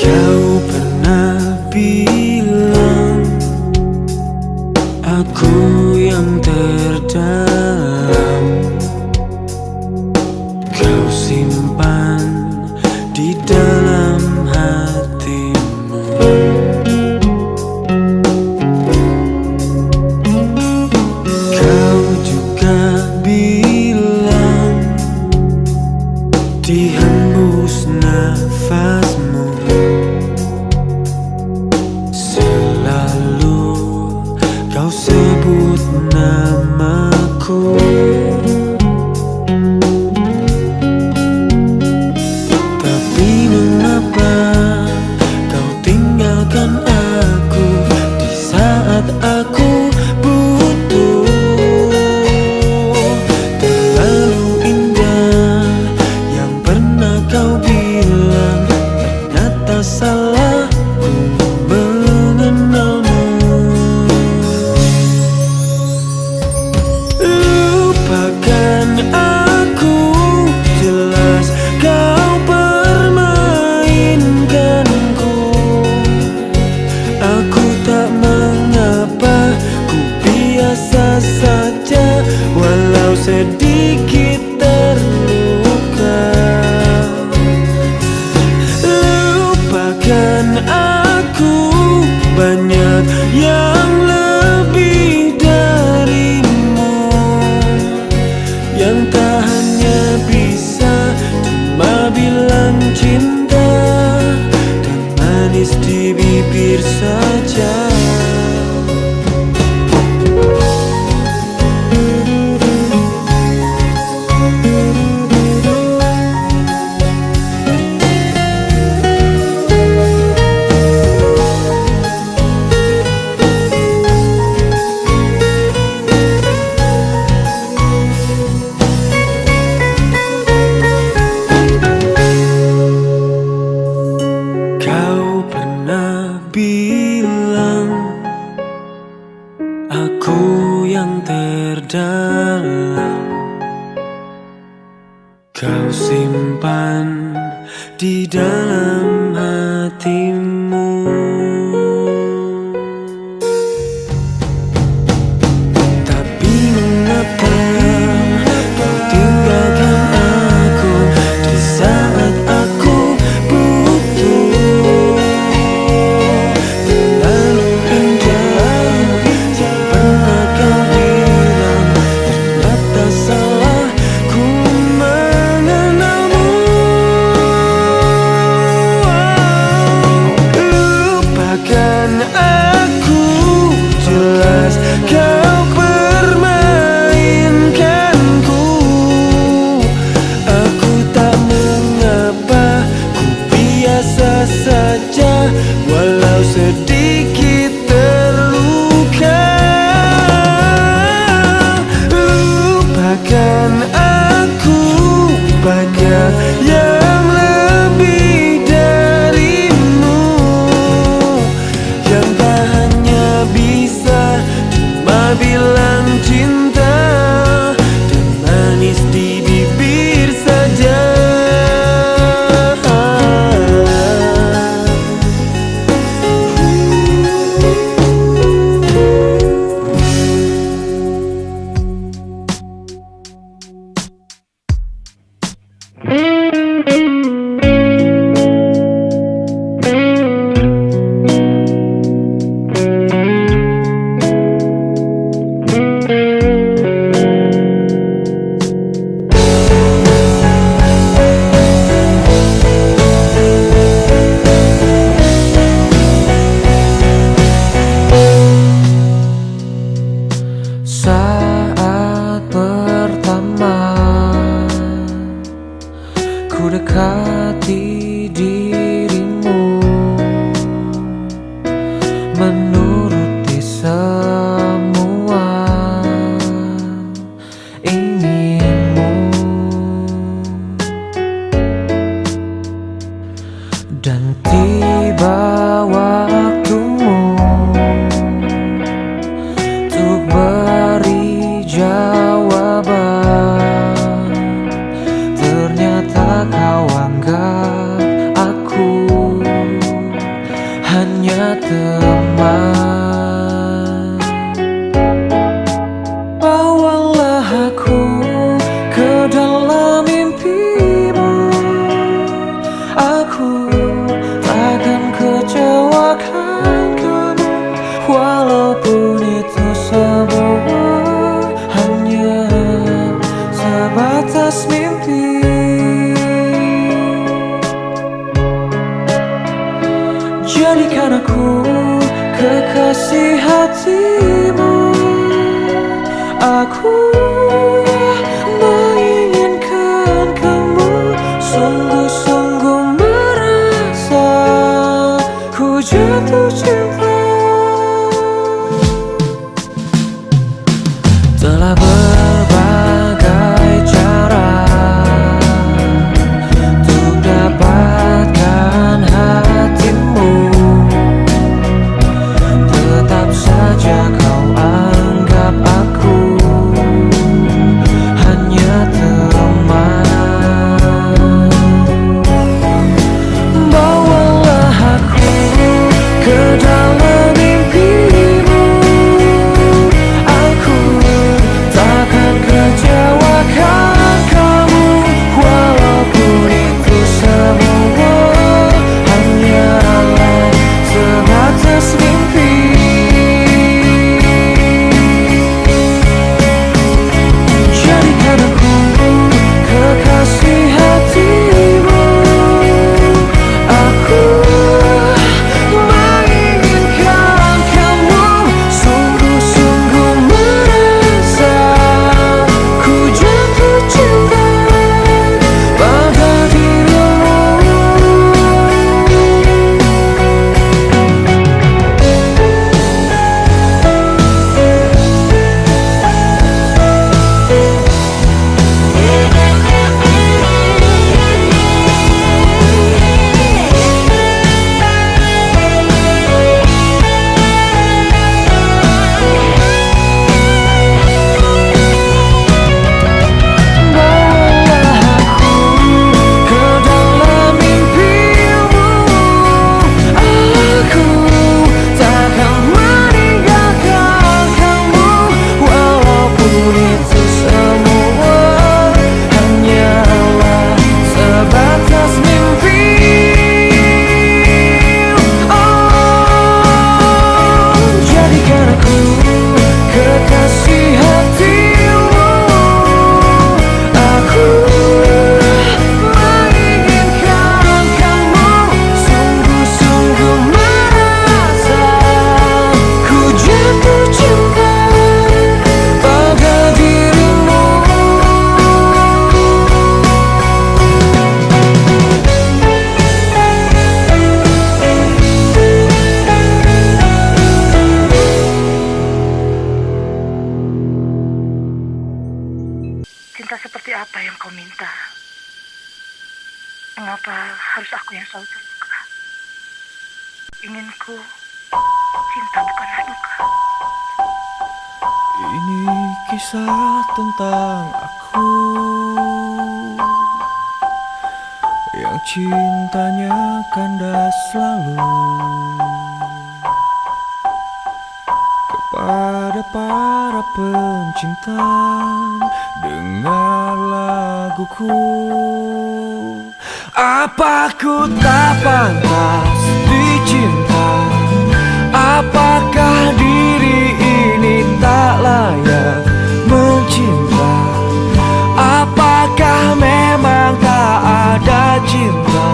Kau pernah bilang aku yang terdalam, kau simpan di dalam hatimu. Kau juga bilang di hembus nafasmu selalu kau sebut namaku. Tapi mengapa kau tinggalkan aku di saat aku butuh? Terlalu indah yang pernah kau bilang, ternyata salahku mengenalmu. Lupakan aku, jelas kau permainkanku. Aku tak mengapa, ku biasa saja, walau sedikit terluka. Lupakan aku, banyak yang lebih darimu, yang tak hanya bisa cuma bilang cinta dan manis di bibir saja. Kau pernah bilang aku yang terdalam, kau simpan di dalam hatimu. Tapi mengapa kau tinggalkan aku di saat aku butuh? Terlalu indah yang pernah kau bilang, ternyata salahku mengenalmu. Lupakan aku, jelas kau permainkanku. Aku tak mengapa, ku biasa saja, walau sedikit terluka. Lupakan aku, banyak yang lebih darimu, yang tak hanya bisa cuma bilang cinta dan manis di bibir saja. Saat pertama ku dekati dirimu, menuruti semua inginmu, dan tiba waktu teman. Bawalah aku ke dalam mimpimu. Aku takkan kecewakan kamu, walaupun itu semua hanya sebatas mimpi. Jadikan aku kekasih hatimu. Aku menginginkan kamu, sungguh-sungguh merasa ku jatuh cinta. Telah berbagai cara untuk dapatkan hatimu, tetap saja kau anggap aku hanya teman. Bawalah aku ke dalam mimpimu. Aku takkan kecewakan kamu, walaupun itu semua hanyalah sebatas mimpi. Jadikan aku kekasih hatimu. Aku menginginkan kamu, sungguh-sungguh merasa ku jatuh cinta pada dirimu. Bawalah aku ke dalam mimpimu. Aku takkan meninggalkan kamu, walaupun itu semua hanyalah sebatas mimpi. Oh, jadikan aku kekasih hatimu. Aku menginginkan kamu, sungguh-sungguh merasa ku jatuh cinta pada dirimu. Cinta seperti apa yang kau minta? Mengapa harus aku yang selalu terluka? Inginku cinta bukanlah duka. Ini kisah tentang aku yang cintanya kandas selalu kepada para pencinta. Dengar laguku. Apa ku tak pantas dicinta? Apakah diri ini tak layak mencinta? Apakah memang tak ada cinta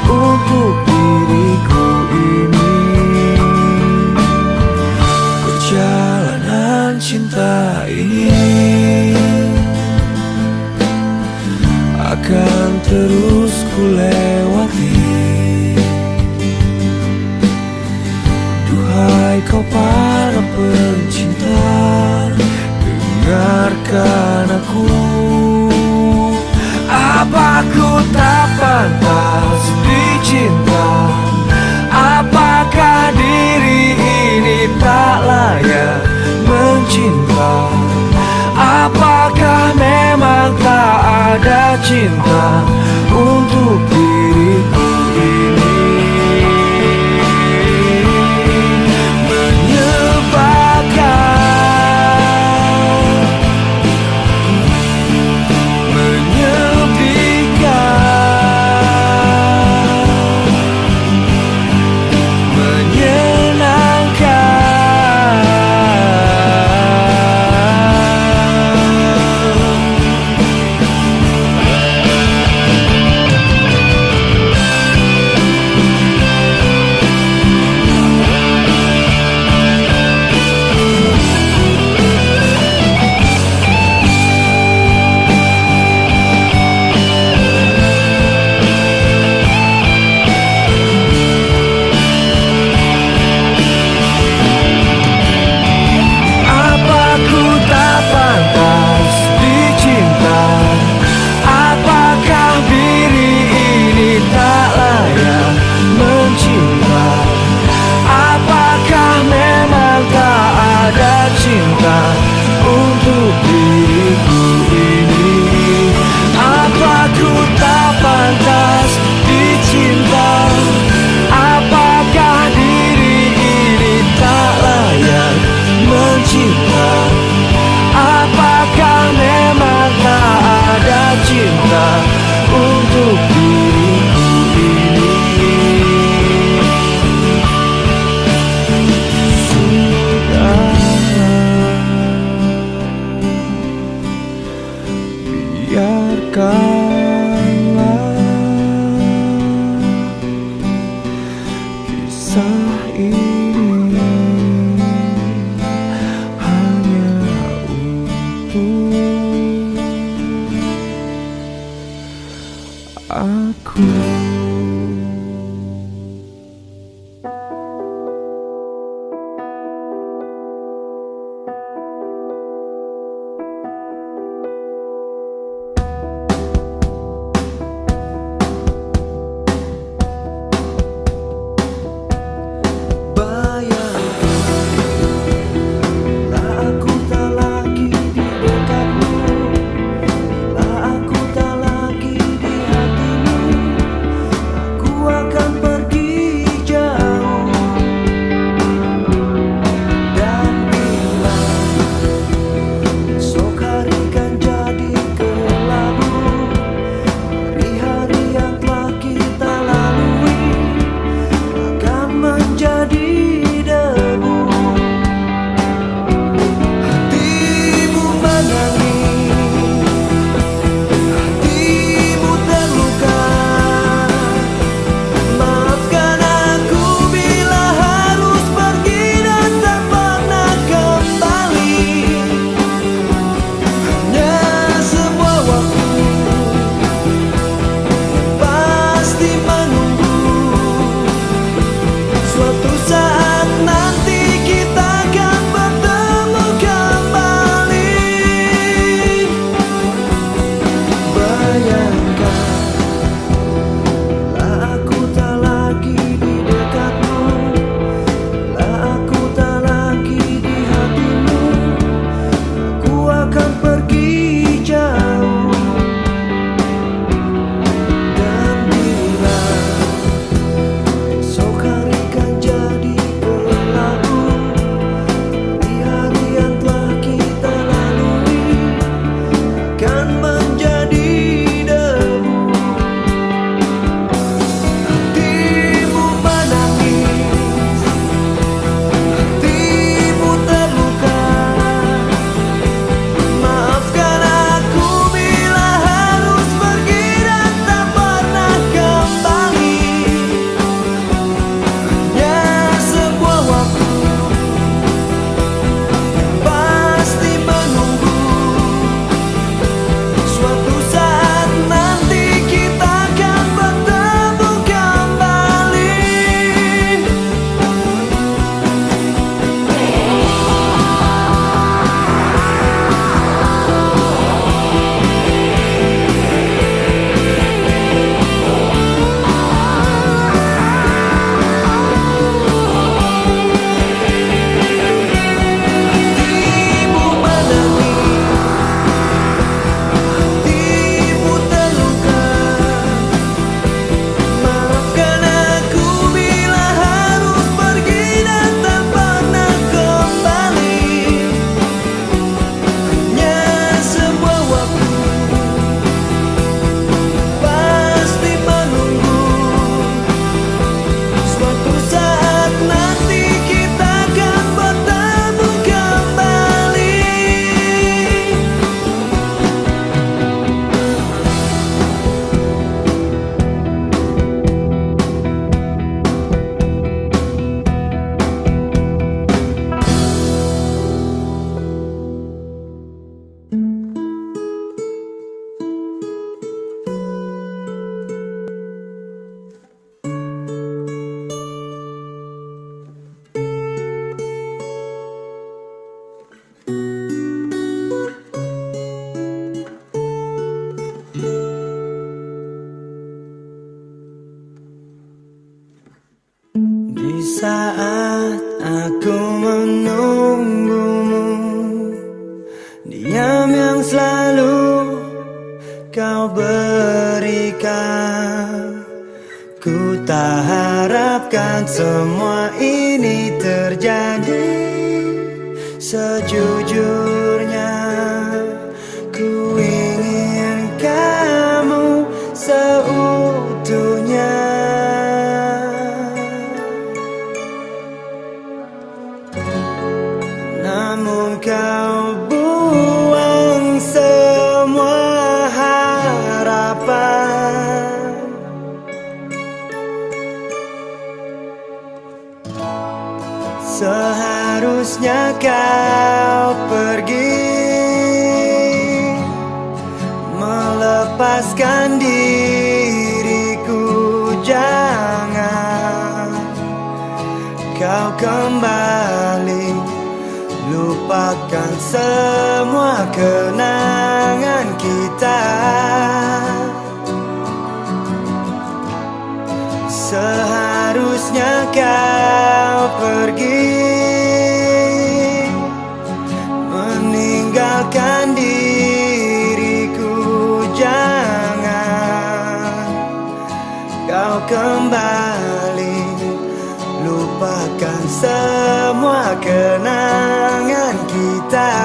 untuk diriku ini? Perjalanan cinta ini akan terus ku lewati. Duhai kau para pencinta, dengarkan aku. Apa ku tak pantas dicinta? Apakah diri ini tak layak mencinta? Apakah memang tak ada cinta untuk diriku ini? Apakah ini hanya untuk aku? Saat aku menunggumu, diam yang selalu kau berikan. Ku tak harapkan semua ini terjadi. Sejujurnya ku ingin kamu seutuhnya. Namun kau buang semua harapan. Seharusnya kau pergi, melepaskan diriku. Jangan kau kembali, lupakan semua kenangan kita. Seharusnya kau pergi, meninggalkan diriku. Jangan kau kembali, lupakan semua kenangan kita.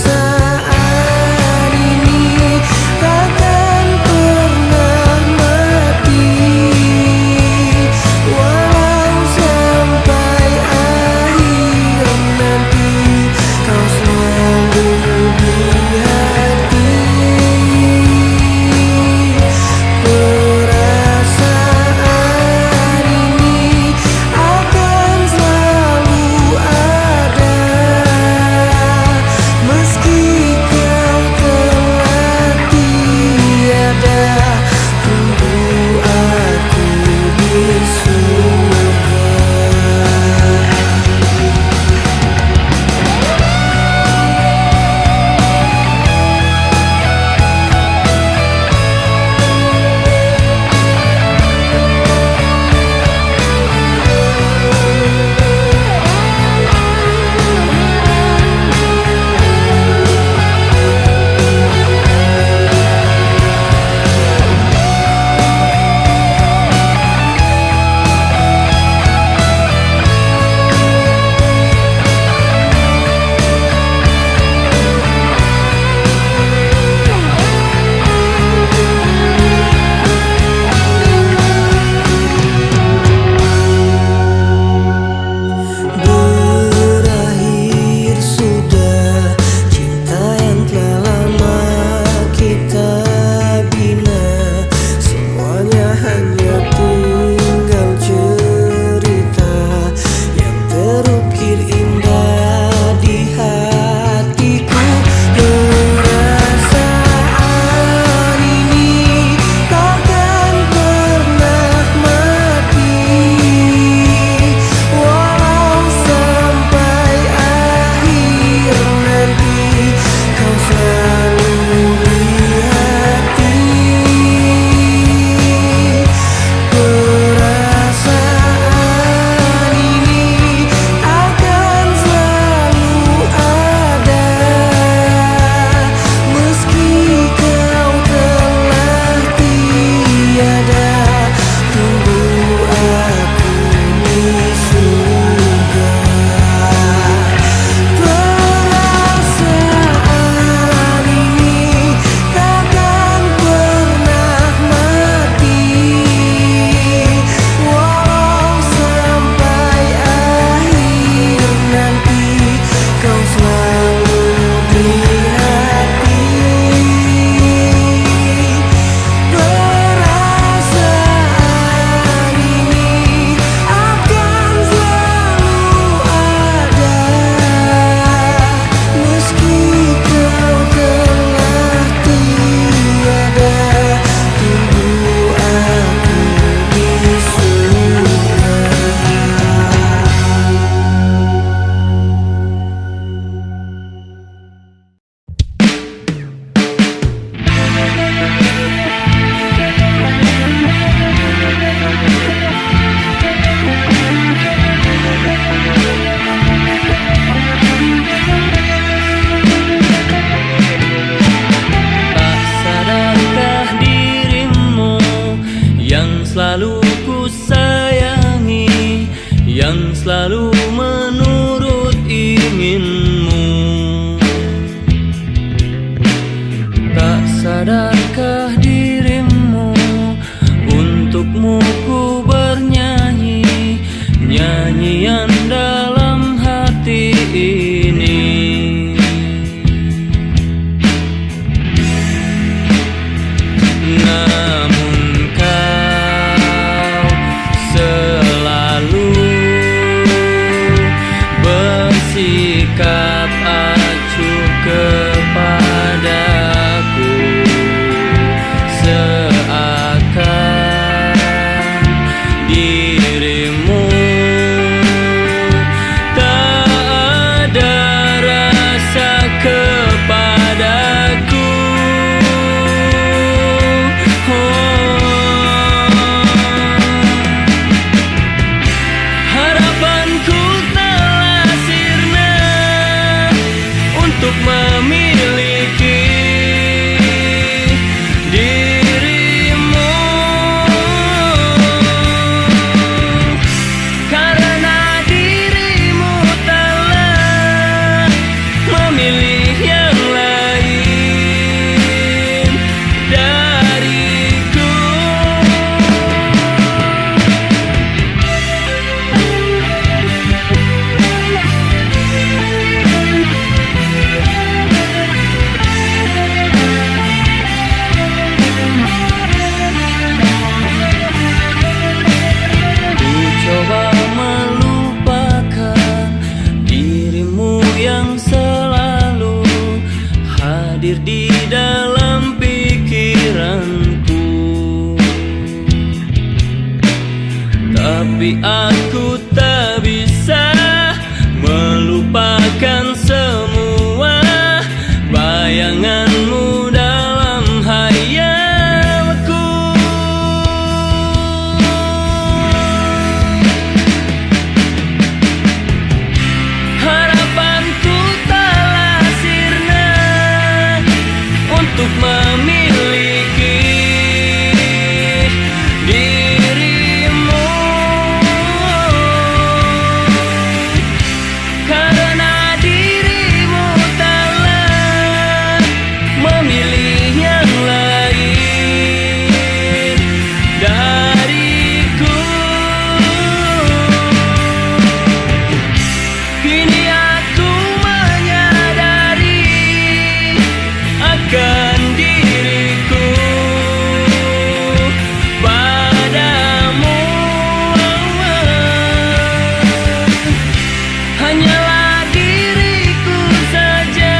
Perasaan ini takkan pernah mati. Sadarkah dirimu, untukmu ku bernyanyi nyanyian dalam hati ini. Namun kau selalu bersikap acuh kepadaku, seakan dirimu tak ada rasa kepadaku. Harapanku telah sirna untuk memiliki dirimu, karena dirimu telah memilih yang lain dariku. Ku coba melupakan dirimu yang selalu hadir di dalam pikiranku, tapi aku tak bisa melupakan semua bayanganmu dalam hayalku. Harapanku telah sirna untuk memiliki dirimu, karena dirimu telah memilih yang lain dariku. Kini aku menyadari akan diriku padamu. Hanyalah diriku saja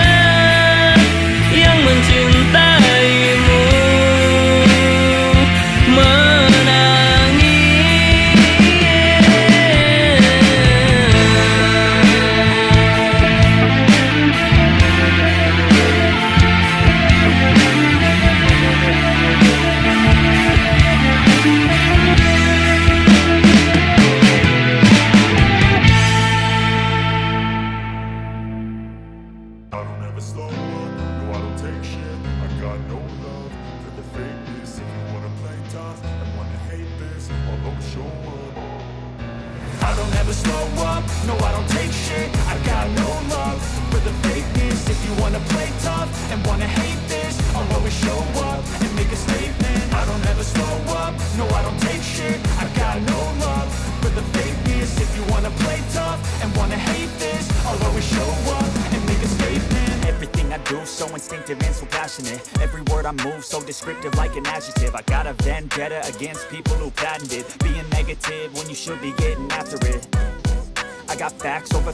yang mencintaimu, I don't ever slow up, no I don't take shit. I got no love for the fakeness. If you wanna play tough and wanna hate this, I'll always show up. I don't ever slow up, no I don't take shit. I got no love for the fakeness. If you wanna play tough and wanna hate this, I'll always show up and make a statement. I don't ever slow up, no I don't take shit. I got no love for the fakeness. If you wanna play tough and wanna hate this, I'll always show up and make a statement. Everything I do so instinctive and so passionate. Every word I move so descriptive like an adjective. I got a vendetta against people who patented being negative when you should be getting after it. I got facts over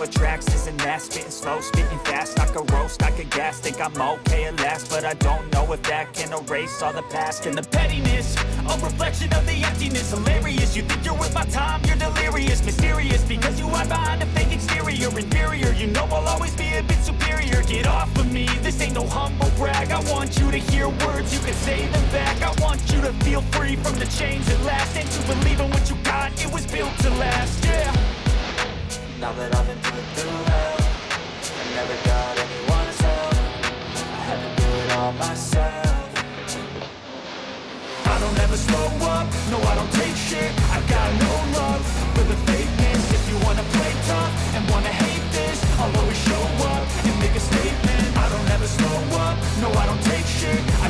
tracks, isn't that? Spitting slow, spitting fast, I could roast, I could gas. Think I'm okay at last, but I don't know if that can erase all the past. And the pettiness, a reflection of the emptiness. Hilarious, you think you're worth my time, you're delirious. Mysterious, because you hide behind a fake exterior. Inferior, you know I'll always be a bit superior. Get off of me, this ain't no humble brag. I want you to hear words, you can say them back. I want you to feel free from the chains at last, and to believe in what you got, it was built to last, yeah. Now that I've been put through hell, I never got anyone's help. I had to do it all myself. I don't ever slow up, no I don't take shit. I got no love for the fakeness. If you wanna play tough and wanna hate this, I'll always show up and make a statement. I don't ever slow up, no I don't take shit. I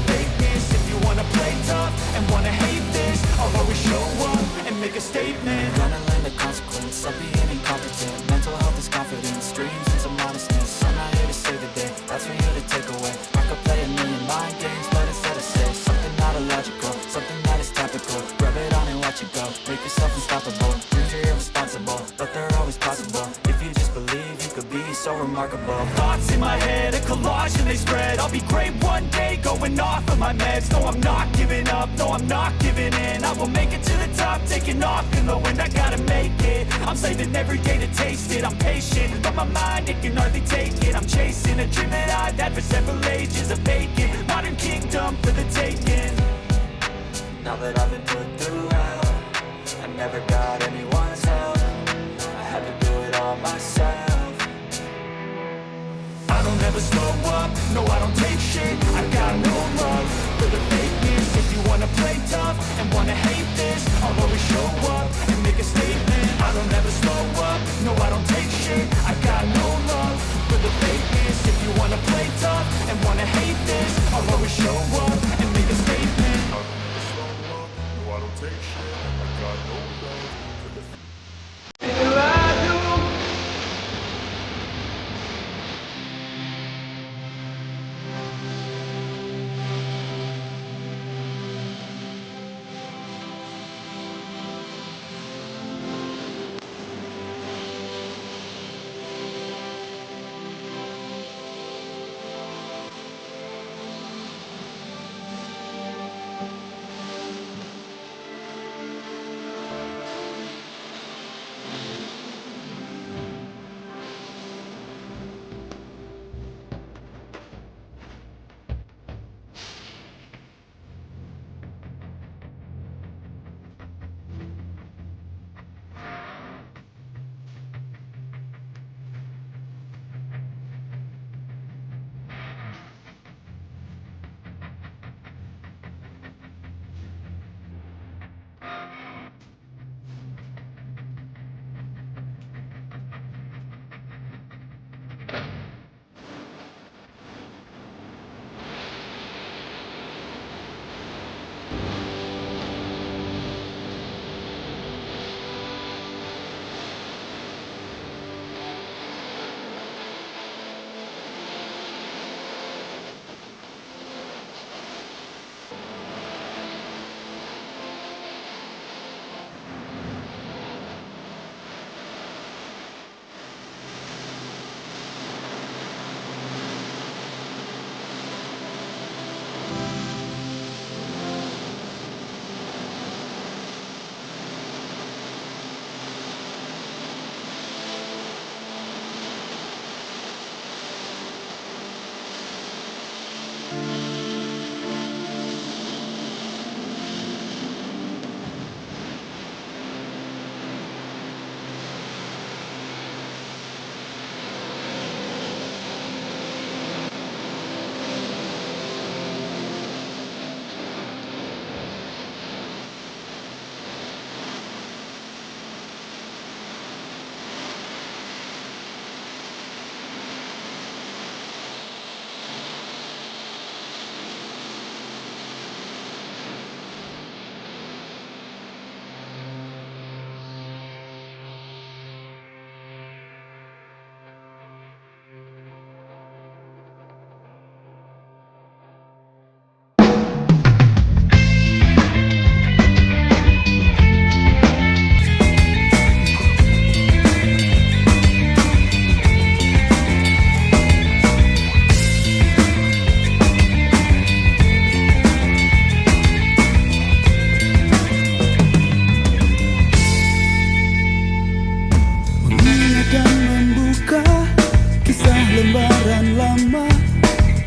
fakeness. If you wanna play tough and wanna hate this, I'll always show up and make a statement. Gonna learn the consequence of being incompetent. Mental health is confidence, dreams and some modestness. I'm not here to save the day, that's for you to take away. I could play a million mind games, but instead I say something not illogical, something that is topical. Rub it on and watch it go, make yourself unstoppable. Dreams are irresponsible, but they're always possible. If you just believe, you could be so remarkable. Thoughts in my head, a collage and they spread. I'll be great one day, going off of my meds. No, I'm not giving up, no, I'm not giving in. I will make it to the top, taking off in the wind. I gotta make it, I'm saving every day to taste it. I'm patient, but my mind, it can hardly take it. I'm chasing a dream that I've had for several ages. A vacant, modern kingdom for the taking. Now that I've been put through hell, I never got anyone's help. I had to do it all myself. I don't ever slow up, no I don't take shit. I got no love for the fakeness. If you wanna play tough and wanna hate this, I'll always show up and make a statement. I don't ever slow up, no I don't take shit. I got no love for the fakeness. If you wanna play tough and wanna hate this, I'll always show up and make a statement. I don't ever slow up, no I don't take shit. I got no love for the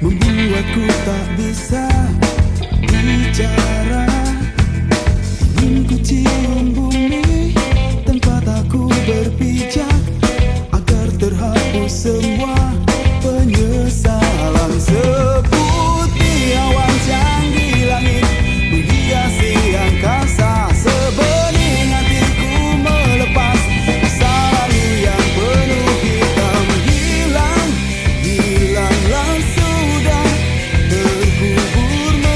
Membuatku tak bisa bicara. Ingin ku cium bumi tempat aku berpijak, agar terhapus semua penyesalan. Seputih awan canggih langit menghiasi angkasa, sebening hatiku melepas salju yang penuh hitam. Hilanglah sudah terkubur.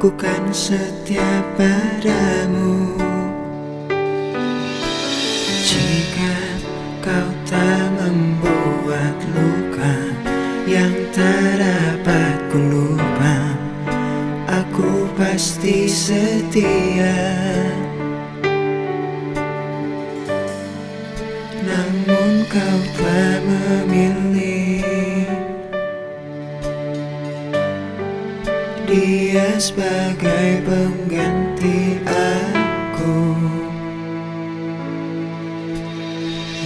Ku kan setia padamu. Jika kau tak membuat luka yang tak dapat ku lupa, aku pasti setia. Namun kau telah memilih dia sebagai pengganti aku.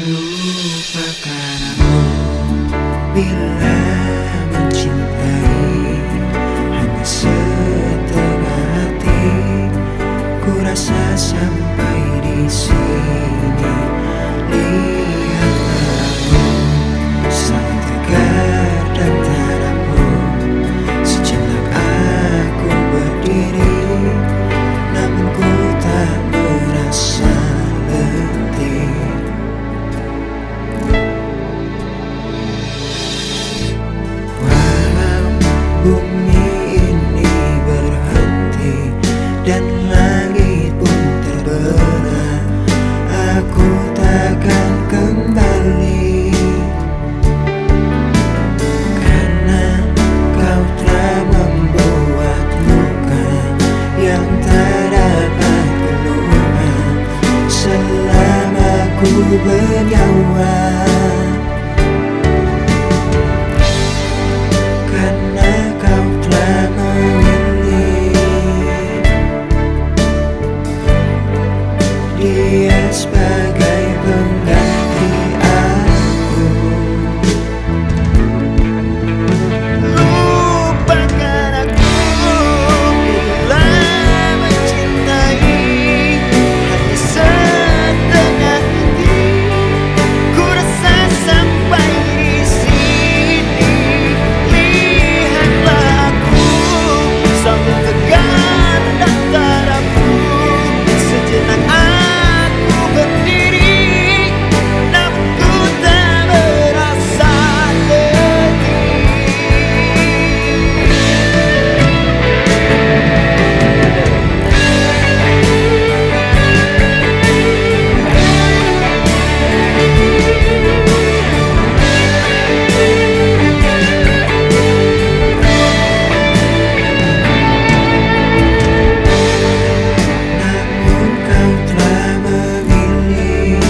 Lupakan aku bila mencintai hanya setengah hati. Ku rasa sampai di sini. Lihatlah aku selalu tegar dan tak rapuh. Sejenak aku berdiri, namun ku tak merasa letih. Walau bumi ini berhenti dan langit pun terbelah, aku takkan kembali. Karena kau telah membuat luka yang tak dapat ku lupa selama ku bernyawa. Karena kau telah memilih dia sebagai pengganti aku. Lupakan aku bila mencintai hanya setengah hati. Ku rasa sampai di sini. Lihatlah aku selalu tegar dan tak rapuh. Sejenak aku berdiri, namun ku tak merasa letih. Namun kau telah memilih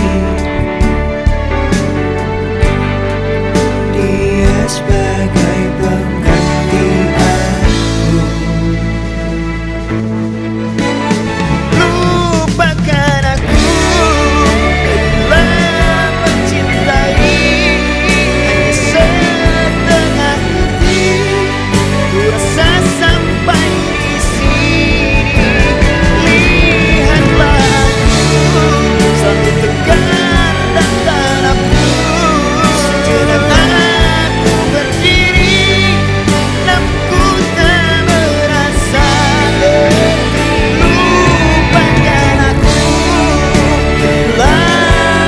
dia sebagai pengganti aku. Lupakan aku bila mencintai hanya setengah hati. Ku rasa sampai di sini. Lihatlah aku selalu tegar dan tak rapuh. Sejenak aku berdiri, namun ku tak merasa letih. Lupakan aku bila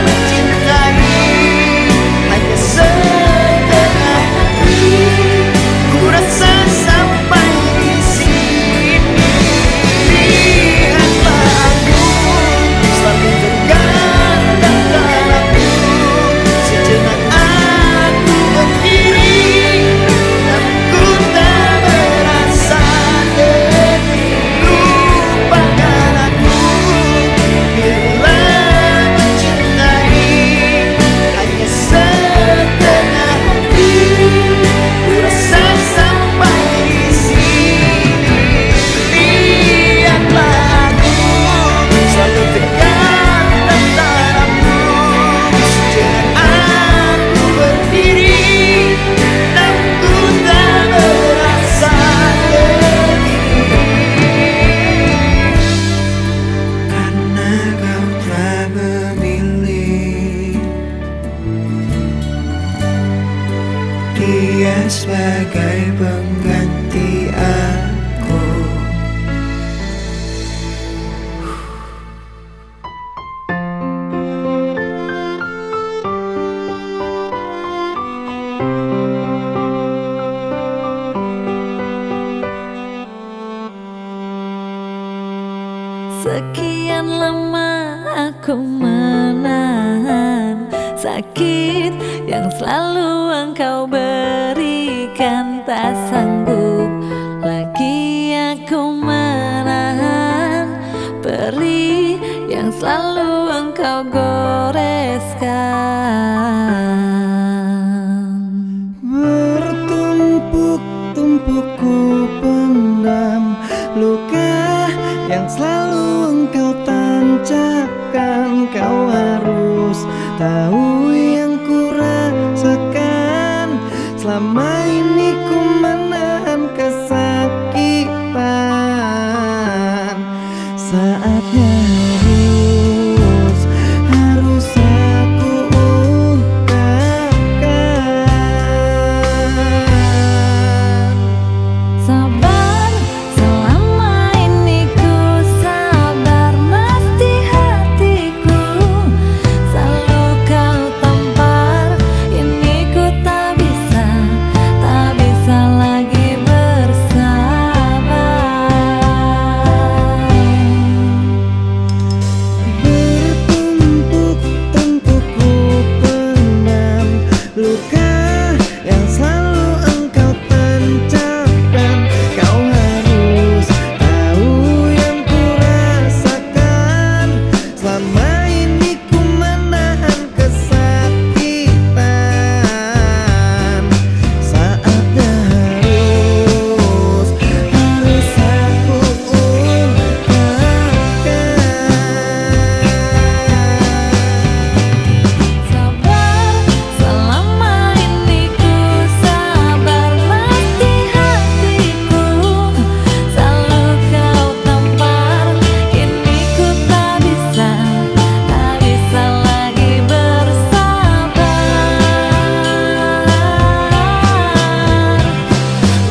mencintai hanya setengah hati. Ku rasa sampai di sini. Lihatlah aku selalu tegar dan tak rapuh. Sejenak aku berdiri, namun ku tak merasa letih. Lupakan aku bila mencintai hanya setengah hati. Ku rasa sampai di sini. Lihatlah aku selalu tegar dan tak rapuh. Sejenak aku berdiri, namun ku tak merasa letih. Karena kau telah memilih dia sebagai pengganti aku. sakit yang selalu engkau berikan. Tak sanggup lagi aku menahan perih yang selalu engkau goreskan. Bertumpuk-tumpuk ku pendam luka yang selalu engkau tancapkan. Kau harus tahu yang ku rasakan. Selama ini ku menahan kesakitan. Saatnya harus aku ungkapkan. Sabar, selama ini ku sabar. Mesti hatiku selalu kau tampar. Ini ku tak bisa lagi bersabar. Bertumpuk-tumpuk ku pendam luka yang selalu engkau tancapkan. Kau harus tahu yang ku rasakan. Selama ini ku menahan kesakitan. Saatnya harus aku ungkapkan. Sabar, selama ini ku sabar. Mesti hatiku selalu kau tampar. Kini ku tak bisa lagi bersabar.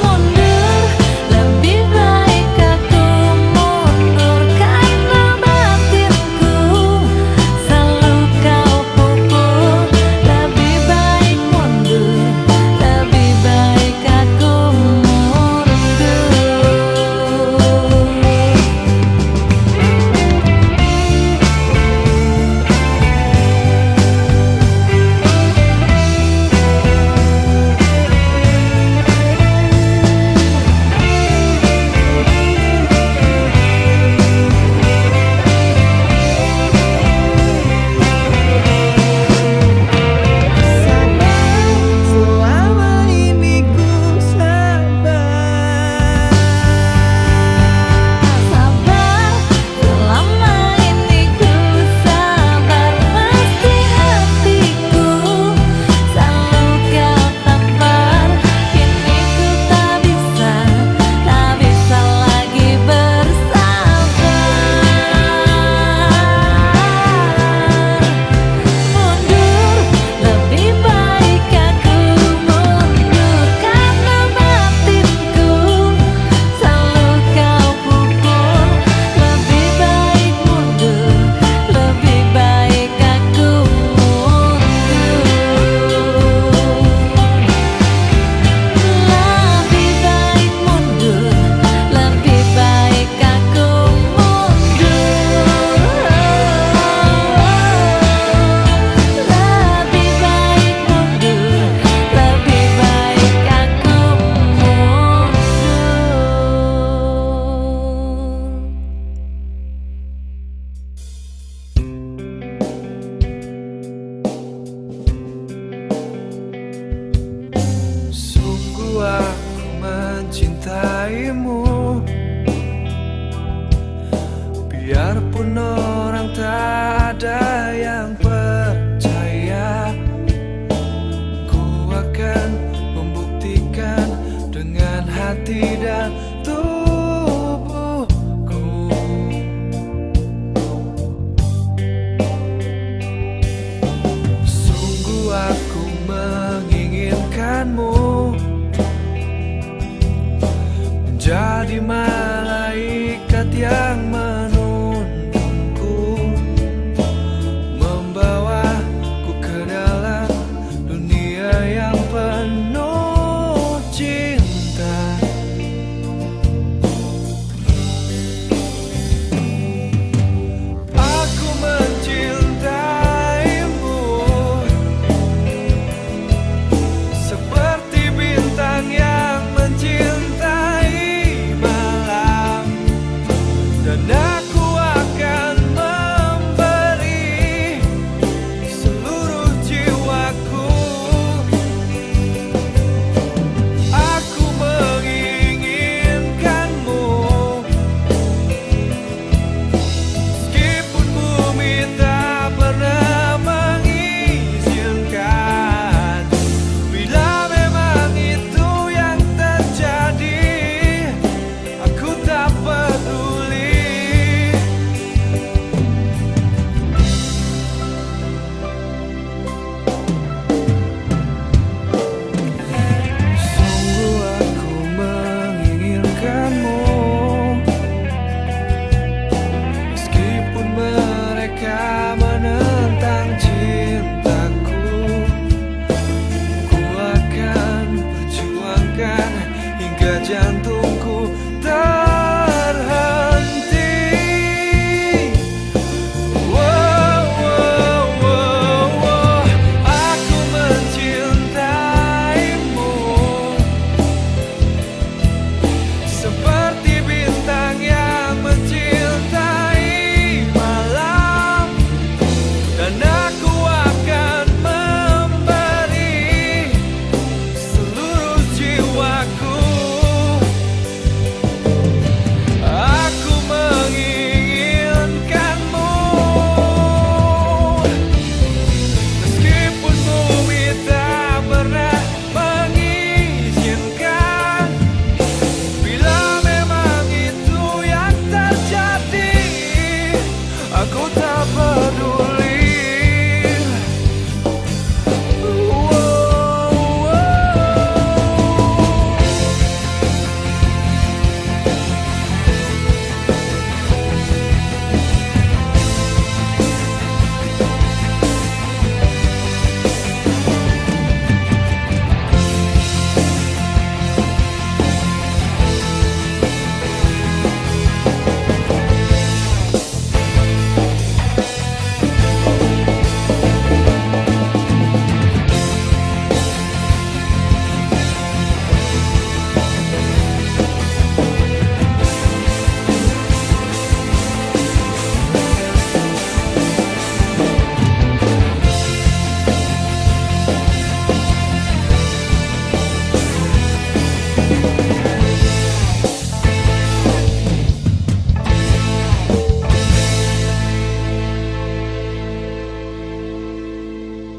Mundur, lebih baik aku mundur. Karena batinku selalu kau pukul. Lebih baik mundur, lebih baik aku mundur. Selama ini ku sabar. Sabar, selama ini ku sabar. Mesti hatiku selalu kau tampar. Kini ku tak bisa lagi bersabar. Mundur, lebih baik aku mundur. Karena batinku selalu kau pukul. Lebih baik mundur, lebih baik aku mundur. Lebih baik mundur, lebih baik aku mundur. Lebih baik mundur, lebih baik aku mundur. Sungguh aku mencintaimu. Biarpun orang tak ada yang percaya, ku akan membuktikan dengan hati dan tubuhku. Sungguh aku menginginkanmu menjadi malaikat yang menuntunku, membawaku ke dalam dunia yang penuh